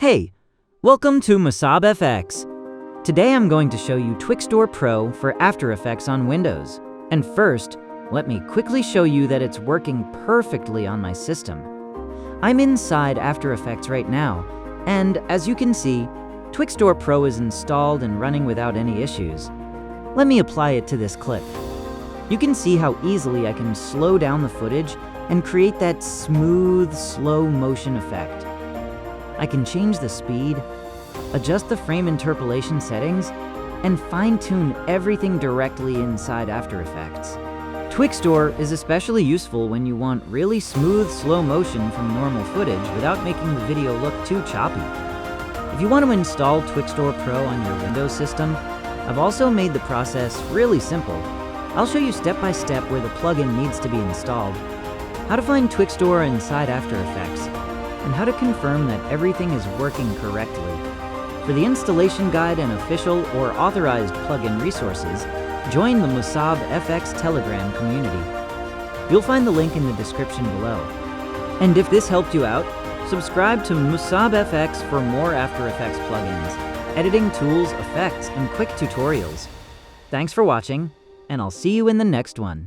Hey, welcome to Musab FX. Today I'm going to show you Twixtor Pro for After Effects on Windows. And first, let me quickly show you that it's working perfectly on my system. I'm inside After Effects right now, and as you can see, Twixtor Pro is installed and running without any issues. Let me apply it to this clip. You can see how easily I can slow down the footage and create that smooth, slow motion effect. I can change the speed, adjust the frame interpolation settings, and fine-tune everything directly inside After Effects. Twixtor is especially useful when you want really smooth, slow motion from normal footage without making the video look too choppy. If you want to install Twixtor Pro on your Windows system, I've also made the process really simple. I'll show you step-by-step where the plugin needs to be installed, how to find Twixtor inside After Effects, and how to confirm that everything is working correctly. For the installation guide and official or authorized plugin resources, join the Musab FX Telegram community. You'll find the link in the description below. And if this helped you out, subscribe to Musab FX for more After Effects plugins, editing tools, effects, and quick tutorials. Thanks for watching, and I'll see you in the next one.